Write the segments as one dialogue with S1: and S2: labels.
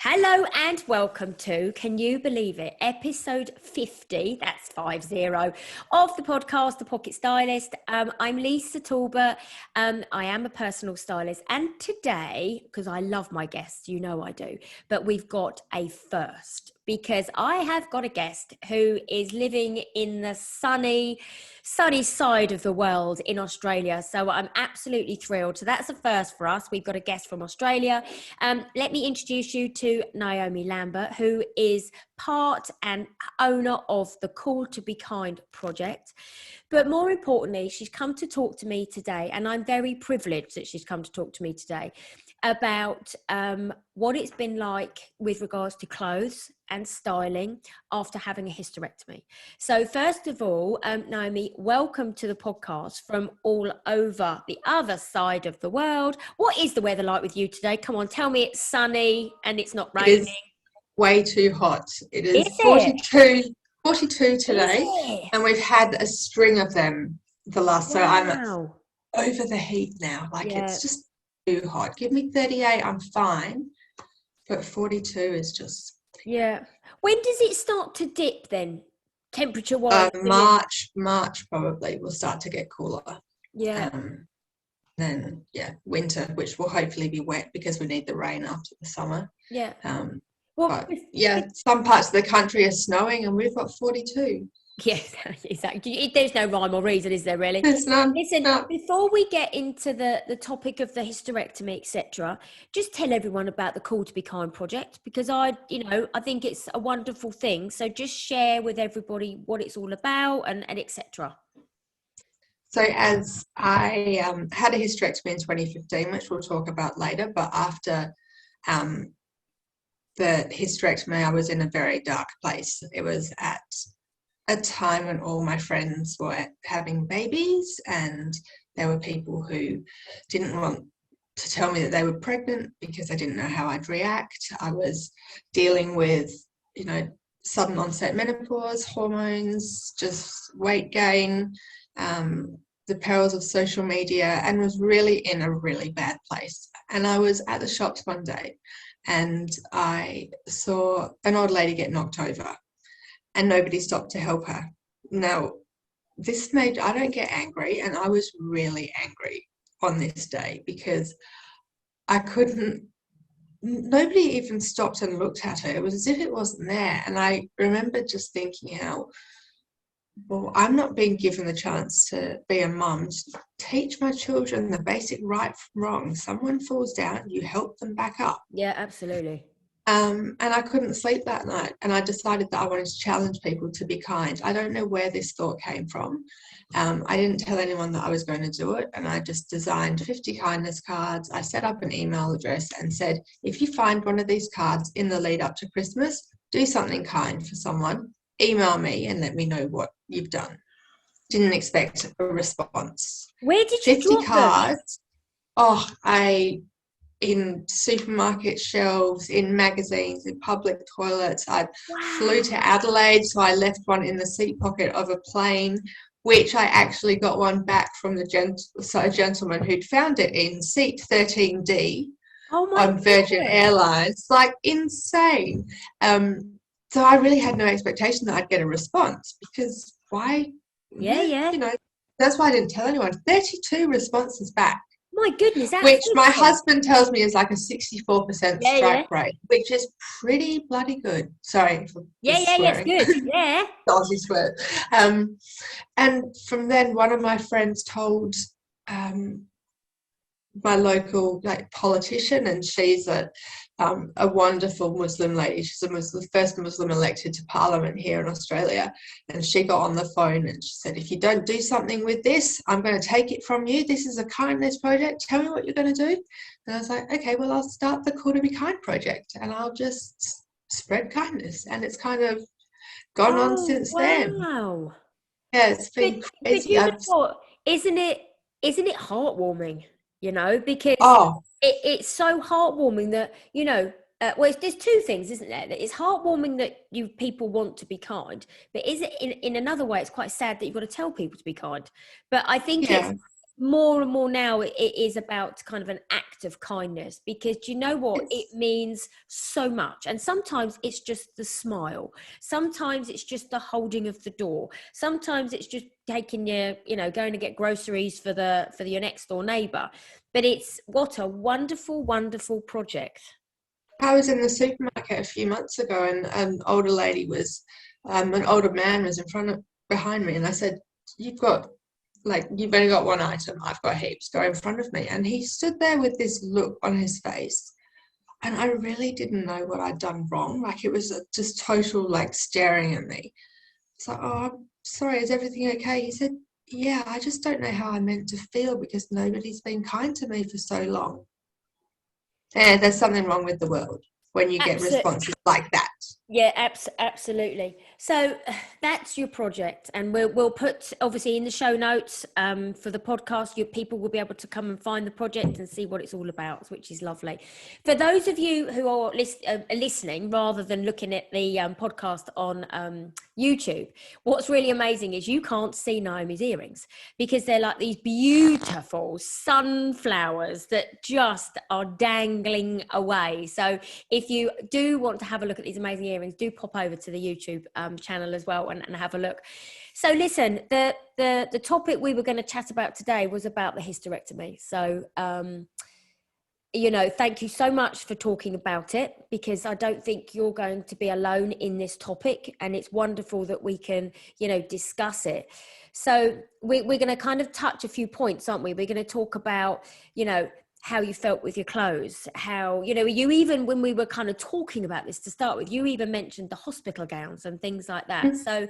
S1: Hello and welcome to, can you believe it, episode 50, that's 50, of the podcast, The Pocket Stylist. I'm Lisa Talbot. I am a personal stylist, and today, because I love my guests, you know I do, but we've got a first, because I have got a guest who is living in the sunny side of the world in Australia. So I'm absolutely thrilled. So that's a first for us. We've got a guest from Australia. Let me introduce you to Naomi Lambert, who is part and owner of the Call to Be Kind project. But more importantly, she's come to talk to me today, and I'm very privileged that she's come to talk to me today about what it's been like with regards to clothes and styling after having a hysterectomy. So first of all, Naomi, welcome to the podcast from all over the other side of the world. What is the weather like with you today? Come on, tell me it's sunny and it's not raining.
S2: It is way too hot. It is 42 today, and we've had a string of them the last, so I'm over the heat now. It's just too hot. Give me 38, I'm fine, but 42 is just...
S1: Yeah. When does it start to dip then, temperature-wise?
S2: March probably will start to get cooler.
S1: Yeah.
S2: Then, winter, which will hopefully be wet because we need the rain after the summer.
S1: Yeah.
S2: Some parts of the country are snowing and we've got 42.
S1: Yes, exactly. There's no rhyme or reason, is there, really?
S2: There's none.
S1: Listen, before we get into the topic of the hysterectomy, etc., just tell everyone about the Call to Be Kind project, because I think it's a wonderful thing. So just share with everybody what it's all about and etc.
S2: So as I had a hysterectomy in 2015, which we'll talk about later, but after the hysterectomy, I was in a very dark place. It was at a time when all my friends were having babies, and there were people who didn't want to tell me that they were pregnant because they didn't know how I'd react. I was dealing with, sudden onset menopause, hormones, just weight gain, the perils of social media, and was really in a really bad place. And I was at the shops one day and I saw an old lady get knocked over, and nobody stopped to help her. Now, I don't get angry, and I was really angry on this day because nobody even stopped and looked at her. It was as if it wasn't there. And I remember just thinking I'm not being given the chance to be a mum. Teach my children the basic right from wrong. Someone falls down, you help them back up.
S1: Yeah, absolutely.
S2: And I couldn't sleep that night, and I decided that I wanted to challenge people to be kind. I don't know where this thought came from. I didn't tell anyone that I was going to do it, and I just designed 50 kindness cards. I set up an email address and said, if you find one of these cards in the lead up to Christmas, do something kind for someone, email me and let me know what you've done. Didn't expect a response.
S1: Where did you
S2: 50 cards? In supermarket shelves, in magazines, in public toilets. I flew to Adelaide, so I left one in the seat pocket of a plane, which I actually got one back from a gentleman who'd found it in seat 13D on Virgin Airlines. Insane. So I really had no expectation that I'd get a response, because why? That's why I didn't tell anyone. 32 responses back.
S1: My goodness,
S2: which my husband tells me is like a 64% strike rate, which is pretty bloody good. Sorry for swearing.
S1: It's good. Yeah.
S2: Aussie swear. And from then, one of my friends told my local politician, and she's a wonderful Muslim lady. She's the first Muslim elected to Parliament here in Australia, and she got on the phone and she said, if you don't do something with this, I'm going to take it from you. This is a kindness project. Tell me what you're going to do. And I was like, okay, well, I'll start the Call to Be Kind project, and I'll just spread kindness. And it's kind of gone on since then.
S1: Wow.
S2: Yeah, it's been crazy.
S1: Isn't it heartwarming? Because it's so heartwarming that, there's two things, isn't there? It's heartwarming that people want to be kind, but is it in another way, it's quite sad that you've got to tell people to be kind. But I think more and more now it is about kind of an act of kindness, because do you know what, it
S2: Yes.
S1: means so much. And sometimes it's just the smile, sometimes it's just the holding of the door, sometimes it's just taking your, you know, going to get groceries for your next door neighbor. But it's what a wonderful project.
S2: I was in the supermarket a few months ago, and an older man was behind me, and I said, "You've got, like, you've only got one item. I've got heaps. Go in front of me." And he stood there with this look on his face, and I really didn't know what I'd done wrong. Like, it was just total, like, staring at me. It's like, "Oh, I'm sorry. Is everything okay?" He said, "Yeah, I just don't know how I'm meant to feel because nobody's been kind to me for so long." And there's something wrong with the world when you get
S1: Absolutely.
S2: responses like that.
S1: Yeah, absolutely. So that's your project, and we'll put obviously in the show notes for the podcast. People will be able to come and find the project and see what it's all about, which is lovely. For those of you who are listening rather than looking at the podcast on YouTube, what's really amazing is you can't see Naomi's earrings, because they're like these beautiful sunflowers that just are dangling away. So if you do want to have a look at these amazing earrings, do pop over to the YouTube channel as well and have a look. So listen, the topic we were going to chat about today was about the hysterectomy. So you know, thank you so much for talking about it, because I don't think you're going to be alone in this topic, and it's wonderful that we can, you know, discuss it. So we're going to kind of touch a few points, aren't we? We're going to talk about, you know, how you felt with your clothes, how, you know, you even, when we were kind of talking about this to start with, you even mentioned the hospital gowns and things like that. So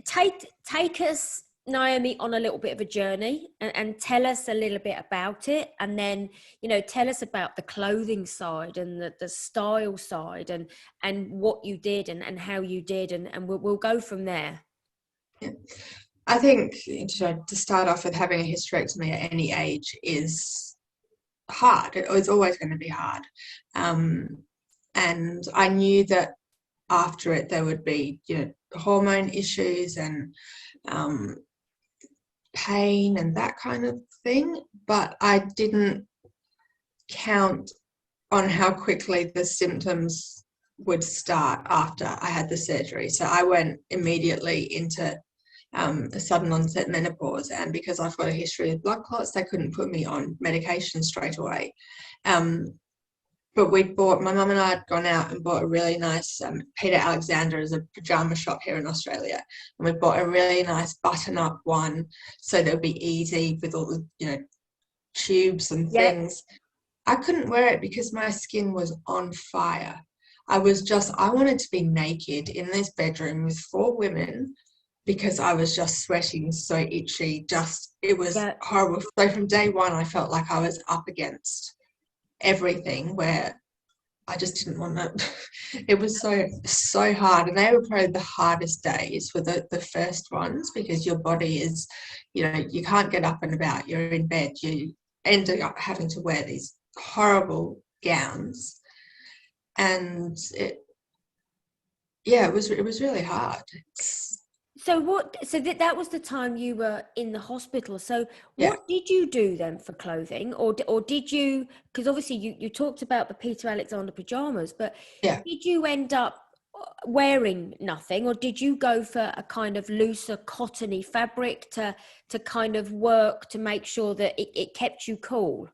S1: take us, Naomi, on a little bit of a journey, and tell us a little bit about it, and then, you know, tell us about the clothing side and the style side, and what you did and how you did, and we'll go from there.
S2: Yeah. I think, you know, to start off with, having a hysterectomy at any age is hard. It's always going to be hard. And I knew that after it there would be, you know, hormone issues and pain and that kind of thing, but I didn't count on how quickly the symptoms would start after I had the surgery. So I went immediately into a sudden onset menopause, and because I've got a history of blood clots, they couldn't put me on medication straight away. But my mum and I had gone out and bought a really nice, Peter Alexander is a pajama shop here in Australia, and we bought a really nice button-up one so that it would be easy with all the, you know, tubes and things. I couldn't wear it because my skin was on fire. I wanted to be naked in this bedroom with 4 women because I was just sweating so itchy. It was horrible. So from day one, I felt like I was up against everything, where I just didn't want to. It was so hard, and they were probably the hardest days, were the first ones, because your body is, you know, you can't get up and about, you're in bed, you end up having to wear these horrible gowns, and it was really hard.
S1: So that was the time you were in the hospital. So
S2: Yeah.
S1: what did you do then for clothing, or did you, because obviously you talked about the Peter Alexander pajamas, but
S2: Yeah.
S1: did you end up wearing nothing, or did you go for a kind of looser cottony fabric to kind of work to make sure that it kept you cool?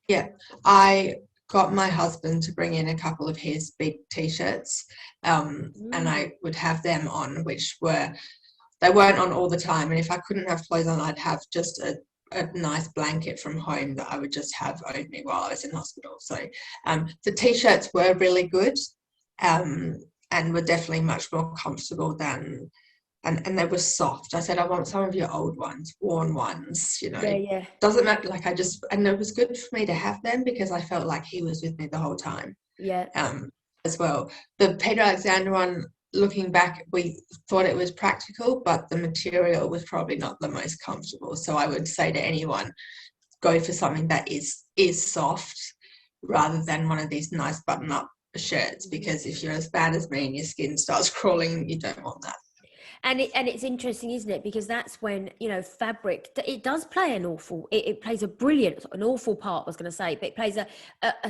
S2: Yeah, I got my husband to bring in a couple of his big t-shirts, and I would have them on, they weren't on all the time. And if I couldn't have clothes on, I'd have just a nice blanket from home that I would just have over me while I was in hospital. So the t-shirts were really good, and were definitely much more comfortable than, and they were soft. I said, I want some of your old ones, worn ones, you know.
S1: Yeah.
S2: Doesn't matter, like, and it was good for me to have them because I felt like he was with me the whole time.
S1: Yeah.
S2: As well. The Peter Alexander one, looking back, we thought it was practical, but the material was probably not the most comfortable. So I would say to anyone, go for something that is soft rather than one of these nice button-up shirts, because if you're as bad as me and your skin starts crawling, you don't want that.
S1: And it's interesting, isn't it? Because that's when, you know, fabric, it does play it plays a brilliant, an awful part, I was going to say, but it plays a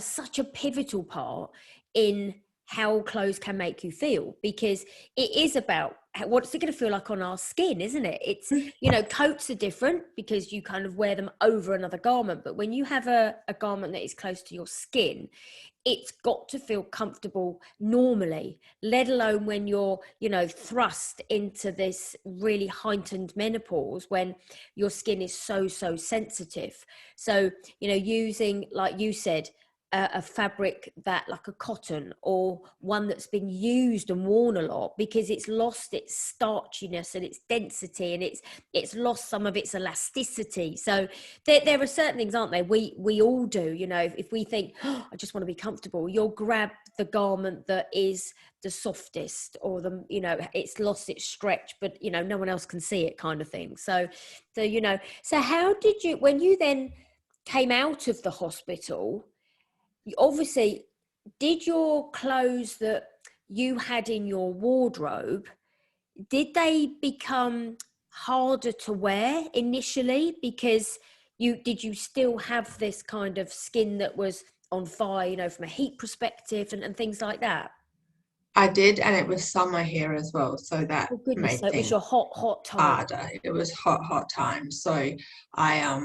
S1: such a pivotal part in how clothes can make you feel, because it is about what's it going to feel like on our skin, isn't it? It's, you know, coats are different because you kind of wear them over another garment, but when you have a garment that is close to your skin, it's got to feel comfortable normally, let alone when you're, you know, thrust into this really heightened menopause when your skin is so sensitive. So, you know, using, like you said, a fabric that, like a cotton, or one that's been used and worn a lot, because it's lost its starchiness and its density, and it's lost some of its elasticity. So there are certain things, aren't there, we all do, you know, if we think, oh, I just want to be comfortable, you'll grab the garment that is the softest, or the, you know, it's lost its stretch, but, you know, no one else can see it, kind of thing. So you know, so how did you, when you then came out of the hospital, obviously, did your clothes that you had in your wardrobe, did they become harder to wear initially, because you still have this kind of skin that was on fire, you know, from a heat perspective, and things like that?
S2: I did, and it was summer here as well, so that
S1: Oh goodness,
S2: made
S1: so it was
S2: things
S1: your hot time.
S2: harder. It was hot time. So I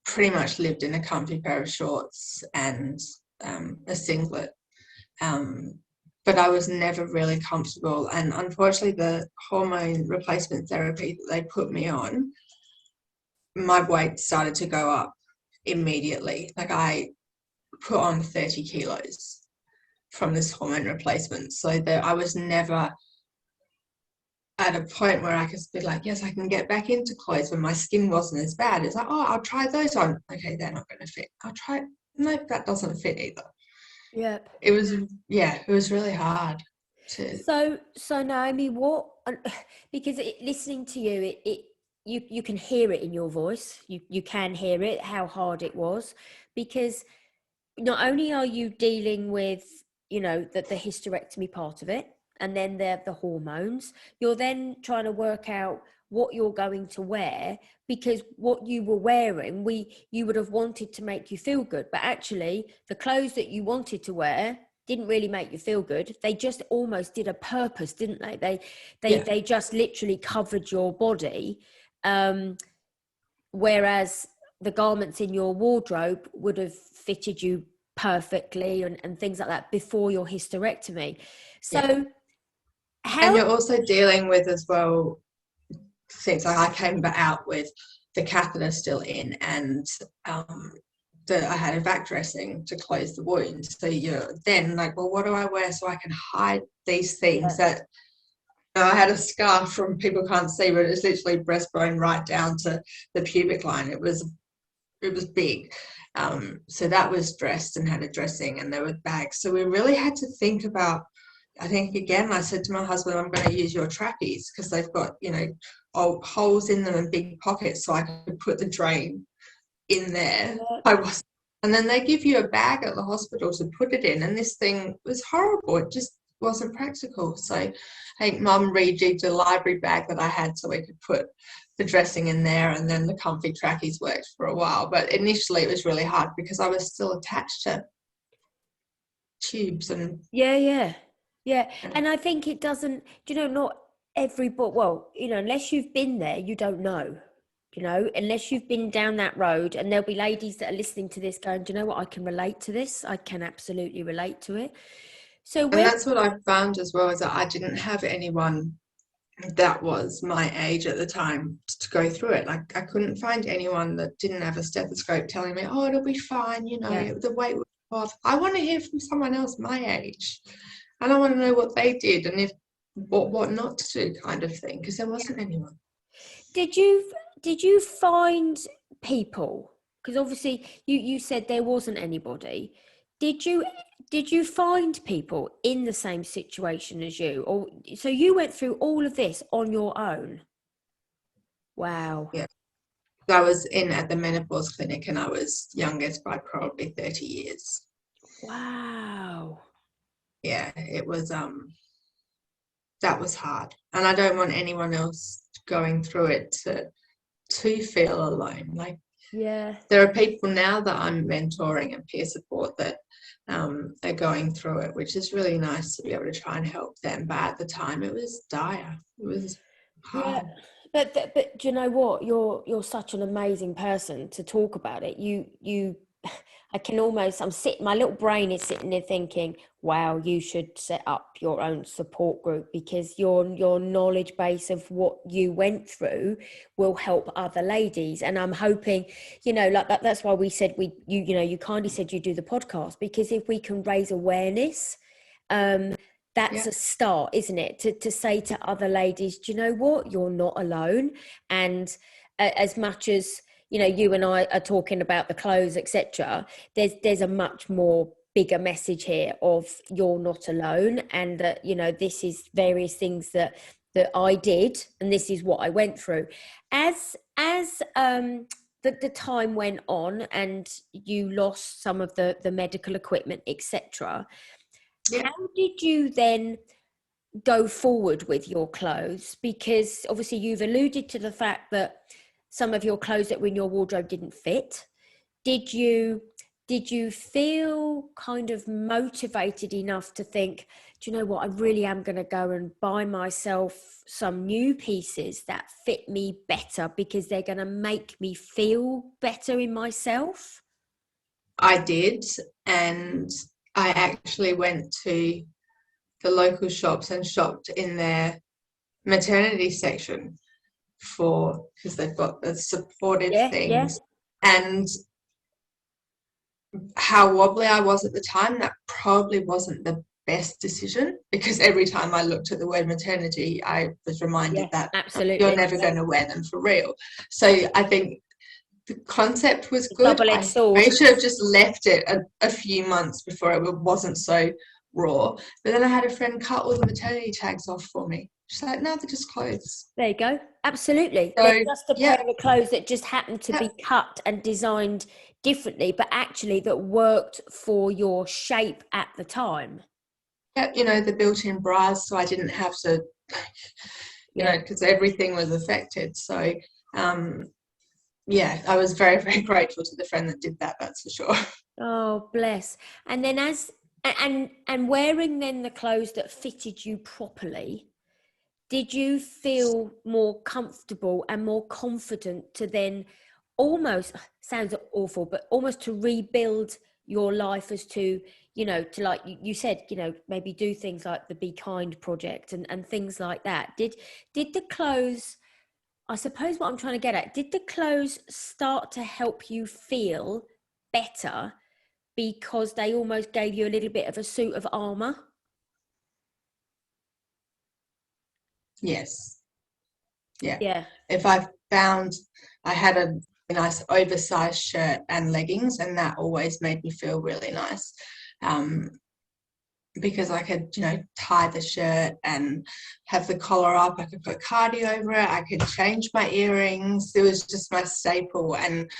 S2: pretty much lived in a comfy pair of shorts and a singlet. But I was never really comfortable. And unfortunately, the hormone replacement therapy that they put me on, my weight started to go up immediately. Like, I put on 30 kilos from this hormone replacement. So that I was never at a point where I could be like, yes, I can get back into clothes when my skin wasn't as bad. It's like, oh, I'll try those on. Okay, they're not going to fit. I'll try. Nope, that doesn't fit either.
S1: Yep.
S2: It was really hard to.
S1: So Naomi, what, because listening to you, you can hear it in your voice. You can hear it, how hard it was, because not only are you dealing with, you know, the hysterectomy part of it, and then the hormones, you're then trying to work out what you're going to wear, because what you were wearing, you would have wanted to make you feel good, but actually the clothes that you wanted to wear didn't really make you feel good. They just almost did a purpose, didn't they? They just literally covered your body, whereas the garments in your wardrobe would have fitted you perfectly, and things like that before your hysterectomy. So
S2: And
S1: how,
S2: you're also dealing with as well things like I came out with the catheter still in, and I had a vac dressing to close the wound. So you're then like, well, what do I wear so I can hide these things that, you know, I had a scar from, people can't see, but it's literally breastbone right down to the pubic line. It was big. So that was dressed and had a dressing, and there were bags. So we really had to think about, I think, again, I said to my husband, I'm going to use your trappies because they've got, you know, holes in them and big pockets, so I could put the drain in there. And then they give you a bag at the hospital to put it in, and this thing was horrible. It just wasn't practical. So I think Mum rejigged a library bag that I had so we could put the dressing in there, and then the comfy trackies worked for a while. But initially it was really hard because I was still attached to tubes and
S1: yeah. And I think it doesn't, you know, not every, but, well, you know, unless you've been there, you don't know, you know, unless you've been down that road. And there'll be ladies that are listening to this going, do you know what, I can relate to this. I can absolutely relate to it. So
S2: and
S1: when,
S2: that's what I found as well, is that I didn't have anyone that was my age at the time to go through it. Like, I couldn't find anyone that didn't have a stethoscope telling me, oh, it'll be fine, you know, the weight will go off. I want to hear from someone else my age, and I want to know what they did and if what not to do, kind of thing, because there wasn't anyone.
S1: did you find people, because obviously you said there wasn't anybody, did you find people in the same situation as you, or so you went through all of this on your own? Wow.
S2: Yeah. I was in at the menopause clinic, and I was youngest by probably 30 years.
S1: Wow.
S2: Yeah, it was that was hard. And I don't want anyone else going through it to feel alone. Like,
S1: Yeah.
S2: there are people now that I'm mentoring and peer support that are going through it, which is really nice to be able to try and help them. But at the time, it was dire. It was
S1: Yeah,
S2: hard.
S1: but do you know what? You're such an amazing person to talk about it. You I can almost, my little brain is sitting there thinking, wow, you should set up your own support group, because your knowledge base of what you went through will help other ladies. And I'm hoping, like that's why we said you kindly said you do the podcast, because if we can raise awareness, that's
S2: Yeah.
S1: a start, isn't it? To say to other ladies, do you know what? You're not alone. And as much as, you and I are talking about the clothes, etc., there's a much more bigger message here of you're not alone, and that, this is various things that I did, and this is what I went through. As the time went on and you lost some of the medical equipment, etc.,
S2: Yeah.
S1: how did you then go forward with your clothes? Because obviously you've alluded to the fact that some of your clothes that were in your wardrobe didn't fit. Did you feel kind of motivated enough to think, do you know what, I really am going to go and buy myself some new pieces that fit me better, because they're going to make me feel better in myself?
S2: I did. And I actually went to the local shops and shopped in their maternity section because they've got the supportive
S1: Yeah, yeah,
S2: things. And how wobbly I was at the time, that probably wasn't the best decision, because every time I looked at the word maternity, I was reminded
S1: yeah,
S2: that you're
S1: absolutely.
S2: never going to wear them for real. So I think the concept was good.
S1: Double-edged sword.
S2: I should have just left it a few months before it wasn't so raw. But then I had a friend cut all the maternity tags off for me. She's like, no, they're just clothes.
S1: There you go. Absolutely. They're
S2: So
S1: just a pair
S2: yeah,
S1: of clothes that just happened to be cut and designed differently, but actually that worked for your shape at the time.
S2: yeah, the built-in bras, so I didn't have to,
S1: Yeah.
S2: because everything was affected. So yeah, I was very, very grateful to the friend that did that, that's for sure.
S1: Oh, bless. And then and wearing then the clothes that fitted you properly, did you feel more comfortable and more confident to then almost, sounds awful, but almost to rebuild your life as to, to, like you said, maybe do things like the Be Kind project and things like that. Did the clothes, I suppose what I'm trying to get at, did the clothes start to help you feel better because they almost gave you a little bit of a suit of armor?
S2: Yes. Yeah.
S1: Yeah.
S2: If I had a nice oversized shirt and leggings, and that always made me feel really nice. Because I could, tie the shirt and have the collar up. I could put cardi over it. I could change my earrings. It was just my staple. And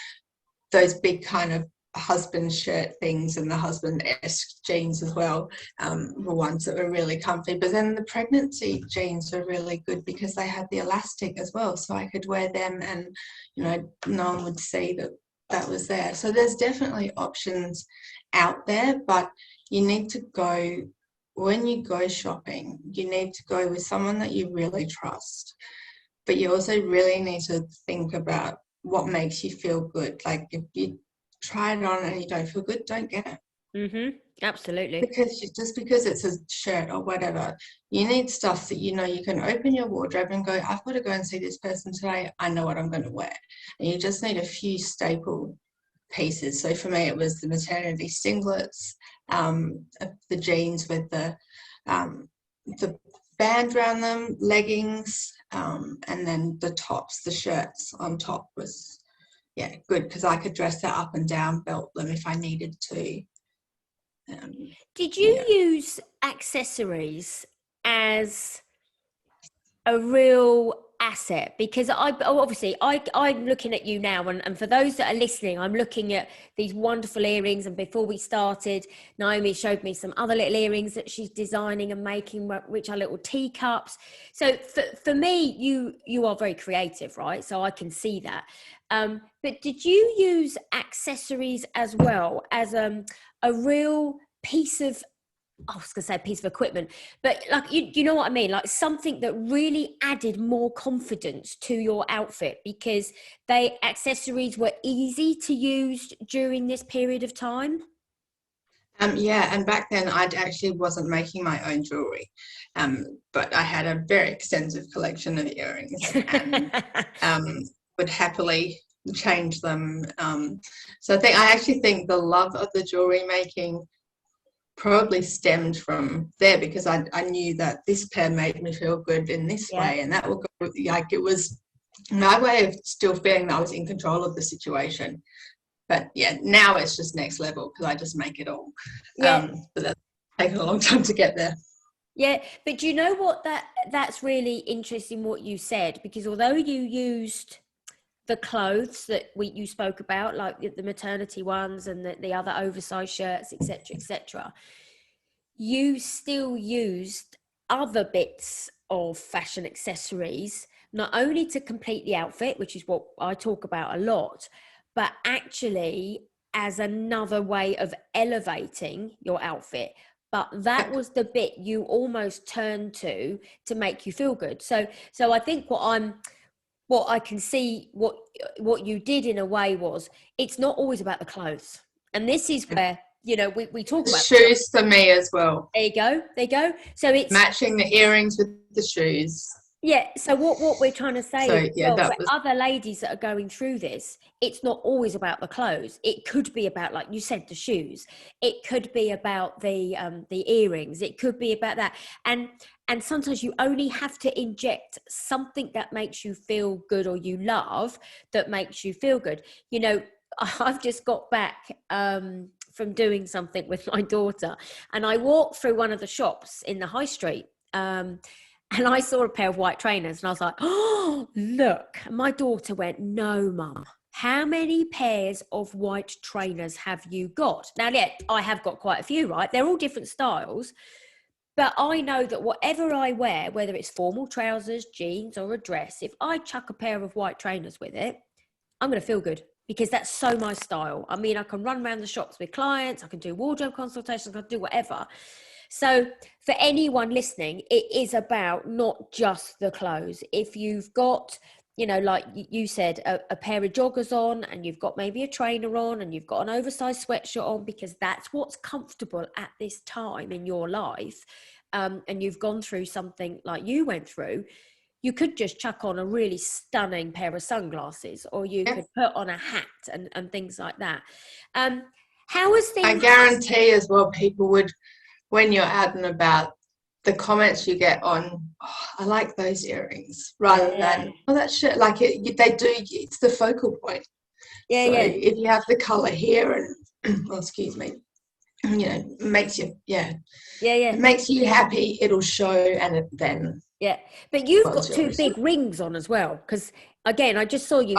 S2: those big kind of husband shirt things and the husband-esque jeans as well were ones that were really comfy. But then the pregnancy jeans were really good because they had the elastic as well. So I could wear them and, no one would see that was there. So there's definitely options out there, but you need to go, when you go shopping, you need to go with someone that you really trust. But you also really need to think about what makes you feel good. Like, if you try it on and you don't feel good, don't get it.
S1: Mm-hmm. Absolutely.
S2: Because just because it's a shirt or whatever, you need stuff that you can open your wardrobe and go, I've got to go and see this person today. I know what I'm going to wear. And you just need a few staple pieces. So for me, it was the maternity singlets, the jeans with the band around them, leggings, and then the tops, the shirts on top was, good, because I could dress that up and down, belt them if I needed to.
S1: Did you use accessories as a real asset? Because I'm looking at you now, and for those that are listening, I'm looking at these wonderful earrings. And before we started, Naomi showed me some other little earrings that she's designing and making, which are little teacups. So for me, you are very creative, right? So I can see that. But did you use accessories as well as a real piece of, I was going to say a piece of equipment, but like, you know what I mean? Like something that really added more confidence to your outfit, because accessories were easy to use during this period of time?
S2: Yeah, and back then I actually wasn't making my own jewelry, but I had a very extensive collection of earrings and would happily change them. So I actually think the love of the jewelry making probably stemmed from there, because I knew that this pair made me feel good in this way, and that would go, like, it was my way of still feeling that I was in control of the situation. But yeah, now it's just next level because I just make it all. But that's taken a long time to get there.
S1: Yeah, but you know what, that's really interesting what you said, because although you used the clothes that you spoke about, like the maternity ones and the other oversized shirts, etc., you still used other bits of fashion accessories, not only to complete the outfit, which is what I talk about a lot, but actually as another way of elevating your outfit. But that was the bit you almost turned to make you feel good. So I think what I can see, what you did in a way was, it's not always about the clothes. And this is where, we talk about
S2: shoes for me as well.
S1: There you go. So it's
S2: matching the earrings with the shoes.
S1: Yeah. So what we're trying to say is, for
S2: was
S1: other ladies that are going through this, it's not always about the clothes. It could be about, like you said, the shoes. It could be about the earrings. It could be about that. And sometimes you only have to inject something that makes you feel good, or you love, that makes you feel good. I've just got back from doing something with my daughter, and I walked through one of the shops in the high street. And I saw a pair of white trainers, and I was like, oh, look. And my daughter went, no, Mum, how many pairs of white trainers have you got? Now, yeah, I have got quite a few, right? They're all different styles. But I know that whatever I wear, whether it's formal trousers, jeans, or a dress, if I chuck a pair of white trainers with it, I'm going to feel good, because that's so my style. I mean, I can run around the shops with clients, I can do wardrobe consultations, I can do whatever. So for anyone listening, it is about not just the clothes. If you've got, like you said, a pair of joggers on, and you've got maybe a trainer on, and you've got an oversized sweatshirt on, because that's what's comfortable at this time in your life, and you've gone through something like you went through, you could just chuck on a really stunning pair of sunglasses, or you could put on a hat and things like that. How is things?
S2: I guarantee as well, people would, when you're out and about, the comments you get on, oh, I like those earrings, rather than, oh, that shit, like they do, it's the focal point.
S1: Yeah,
S2: so
S1: yeah.
S2: If you have the colour here and, oh, excuse me, makes you, it makes you happy, it'll show, and then.
S1: Yeah, but you've got two big rings on as well, because again, I just saw you.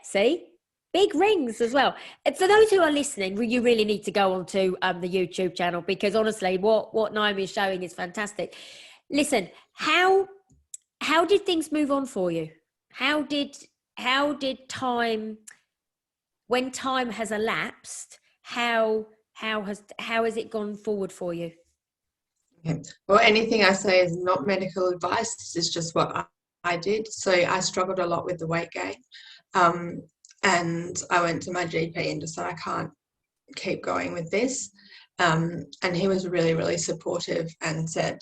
S1: See? Big rings as well. And for those who are listening, you really need to go onto the YouTube channel, because honestly, what Naomi is showing is fantastic. Listen, how did things move on for you? How did time, when time has elapsed, how has it gone forward for you?
S2: Okay. Well, anything I say is not medical advice. This is just what I did. So I struggled a lot with the weight gain. And I went to my GP and just said, I can't keep going with this. And he was really, really supportive and said,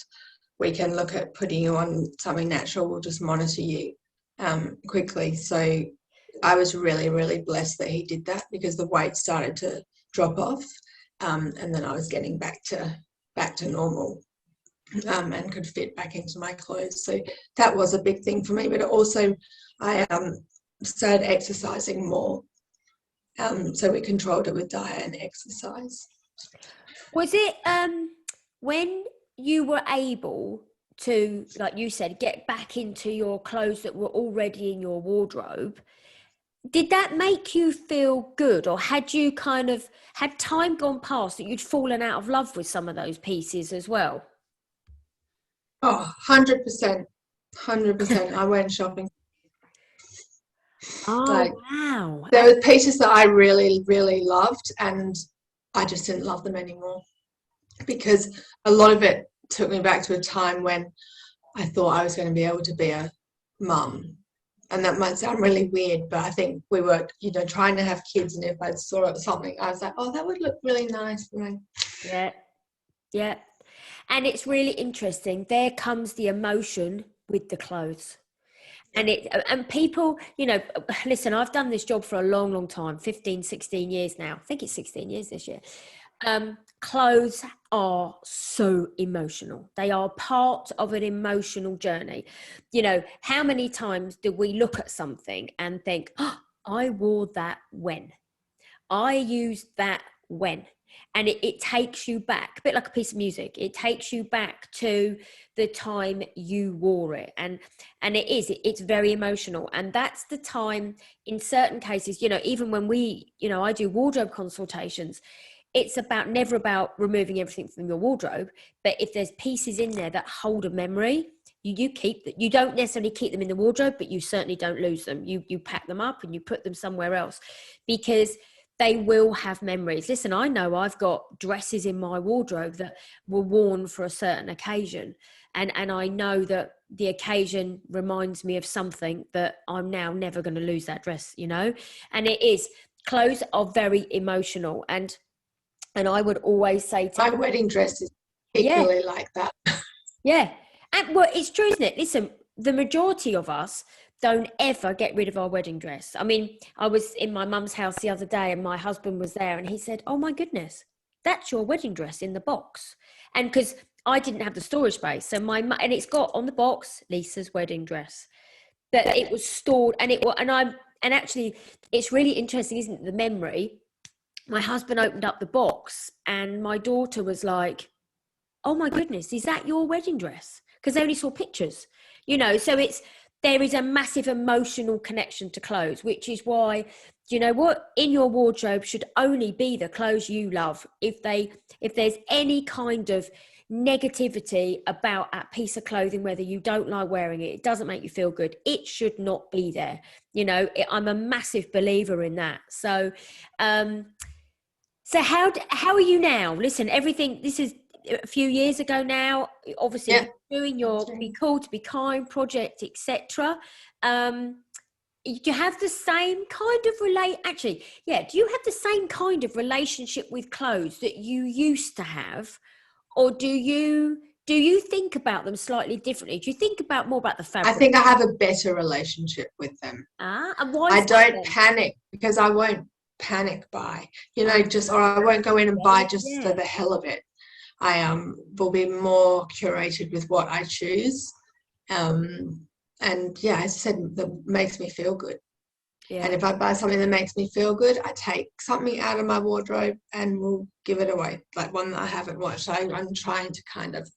S2: we can look at putting you on something natural. We'll just monitor you quickly. So I was really, really blessed that he did that, because the weight started to drop off. And then I was getting back to normal and could fit back into my clothes. So that was a big thing for me. But also I started exercising more. So we controlled it with diet and exercise.
S1: Was it when you were able to, like you said, get back into your clothes that were already in your wardrobe, did that make you feel good, or had you kind of had time gone past that you'd fallen out of love with some of those pieces as well?
S2: Oh, 100%. 100%. I went shopping.
S1: Oh,
S2: Like,
S1: wow.
S2: there were pieces that I really, really loved, and I just didn't love them anymore, because a lot of it took me back to a time when I thought I was going to be able to be a mum. And that might sound really weird, but I think we were, trying to have kids, and if I saw something, I was like, oh, that would look really nice for me.
S1: Yeah, yeah. And it's really interesting. There comes the emotion with the clothes. And people, listen, I've done this job for a long, long time, 15, 16 years now. I think it's 16 years this year. Clothes are so emotional. They are part of an emotional journey. How many times do we look at something and think, oh, I wore that when? I used that when? And it takes you back, a bit like a piece of music. It takes you back to the time you wore it. And it's very emotional. And that's the time, in certain cases, even when I do wardrobe consultations, it's never about removing everything from your wardrobe, but if there's pieces in there that hold a memory, you keep that. You don't necessarily keep them in the wardrobe, but you certainly don't lose them. You pack them up and you put them somewhere else, because they will have memories. Listen, I know I've got dresses in my wardrobe that were worn for a certain occasion, and I know that the occasion reminds me of something that I'm now never going to lose that dress, and it is. Clothes are very emotional, and I would always say to
S2: My wedding dress is
S1: yeah,
S2: equally like that.
S1: yeah. And well, it's true, isn't it? Listen, the majority of us don't ever get rid of our wedding dress. I mean, I was in my mum's house the other day and my husband was there and he said, oh my goodness, that's your wedding dress in the box. And because I didn't have the storage space, so and it's got on the box Lisa's wedding dress, that it was stored, and actually it's really interesting, isn't it, the memory. My husband opened up the box and my daughter was like, oh my goodness, is that your wedding dress? Because they only saw pictures, so there is a massive emotional connection to clothes, which is why, what, in your wardrobe should only be the clothes you love. If there's any kind of negativity about a piece of clothing, whether you don't like wearing it, it doesn't make you feel good, it should not be there. I'm a massive believer in that. So how are you now? Listen, this is a few years ago now. Obviously,
S2: Yeah.
S1: you're doing your Be Cool to Be Kind project, etc. Do you have the same kind of do you have the same kind of relationship with clothes that you used to have, or do you think about them slightly differently? Do you think more about the
S2: I
S1: fabric?
S2: think I have a better relationship with them.
S1: And why
S2: I
S1: is that
S2: don't
S1: then?
S2: panic, because I won't panic buy,
S1: Ah,
S2: or I won't go in and buy just for
S1: yeah.
S2: the hell of it. I will be more curated with what I choose. And yeah, as I said, that makes me feel good. And
S1: Yeah.
S2: if I buy something that makes me feel good, I take something out of my wardrobe and will give it away, like one that I haven't watched. I'm trying to kind of,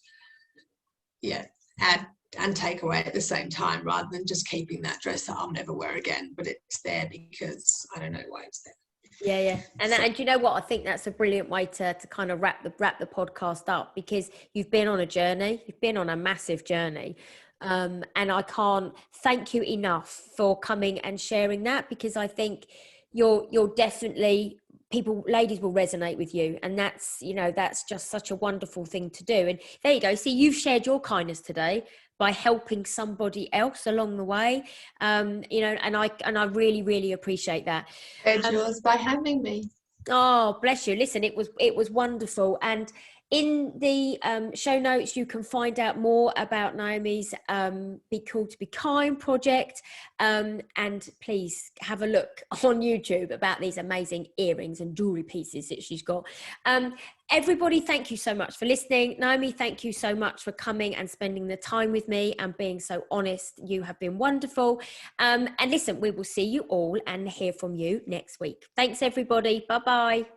S2: add and take away at the same time, rather than just keeping that dress that I'll never wear again, but it's there because I don't know why it's there.
S1: Yeah. And
S2: So,
S1: and you know what? I think that's a brilliant way to kind of wrap the podcast up, because you've been on a journey. You've been on a massive journey. And I can't thank you enough for coming and sharing that, because I think you're definitely, ladies will resonate with you, and that's just such a wonderful thing to do. And there you go. See, you've shared your kindness today by helping somebody else along the way. And I really, really appreciate that.
S2: it's
S1: Um,
S2: yours by having me.
S1: Oh, bless you. Listen, it was wonderful. And in the show notes, you can find out more about Naomi's Be Cool to Be Kind project. And please have a look on YouTube about these amazing earrings and jewelry pieces that she's got. Everybody, thank you so much for listening. Naomi, thank you so much for coming and spending the time with me and being so honest. You have been wonderful. And listen, we will see you all and hear from you next week. Thanks, everybody. Bye-bye.